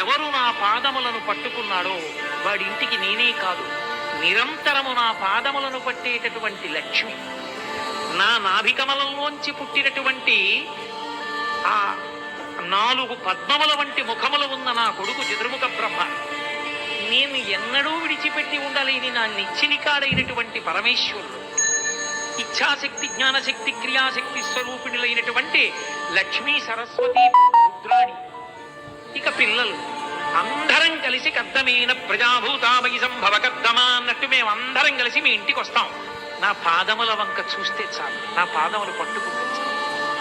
ఎవరు నా పాదములను పట్టుకున్నాడో వాడింటికి నేనే కాదు, నిరంతరము నా పాదములను పట్టేటటువంటి లక్ష్మి, నా నాభికమలంలోంచి పుట్టినటువంటి ఆ 4 పద్మముల వంటి ముఖములు ఉన్న నా కొడుకు చతుర్ముఖ బ్రహ్మ, నేను ఎన్నడూ విడిచిపెట్టి ఉండలేని నా నిచ్చిలికాడైనటువంటి పరమేశ్వరుడు, ఇచ్ఛాశక్తి జ్ఞానశక్తి క్రియాశక్తి స్వరూపిణులైనటువంటి లక్ష్మీ సరస్వతి రుద్రాణి. ఇక పిల్లలు అందరం కలిసి కద్దమైన ప్రజాభూతామయి సంభవ కద్దమా అన్నట్టు మేమందరం కలిసి మీ ఇంటికి వస్తాం. నా పాదముల వంక చూస్తే చాలు, నా పాదములు పట్టుకుంటే చాలు,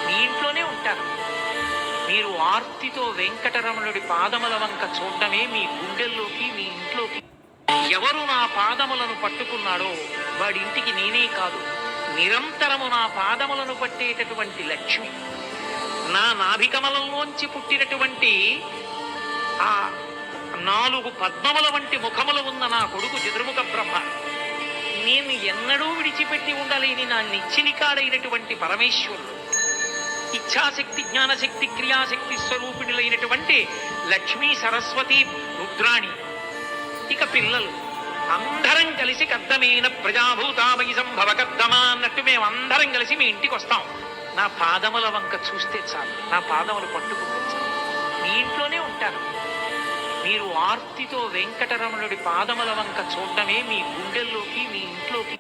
మీ ఇంట్లోనే ఉంటాను. మీరు ఆర్తితో వెంకటరమణుడి పాదముల వంక చూడటమే మీ గుండెల్లోకి మీ ఇంట్లోకి. ఎవరు నా పాదములను పట్టుకున్నాడో వాడింటికి నేనే కాదు, నిరంతరము నా పాదములను పట్టేటటువంటి లక్ష్మి, నా నాభికమలంలోంచి పుట్టినటువంటి ఆ 4 పద్మముల వంటి ముఖములు ఉన్న నా కొడుకు చతుర్ముఖ బ్రహ్మ, నేను ఎన్నడూ విడిచిపెట్టి ఉండలేని నా నిచ్చిలికాడైనటువంటి పరమేశ్వరుడు, ఇచ్ఛాశక్తి జ్ఞానశక్తి క్రియాశక్తి స్వరూపిణులైనటువంటి లక్ష్మీ సరస్వతి రుద్రాణి. ఇక పిల్లలు అందరం కలిసి కద్దమైన ప్రజాభూతామయి సంభవ కద్దమా అన్నట్టు మేమందరం కలిసి మీ ఇంటికి వస్తాం. నా పాదముల వంక చూస్తే చాలు, నా పాదములు పట్టుకుంటే చాలు, మీ ఇంట్లోనే ఉంటాను. మీరు ఆర్తితో వెంకటరమణుడి పాదముల వంక చూడటమే మీ గుండెల్లోకి మీ ఇంట్లోకి.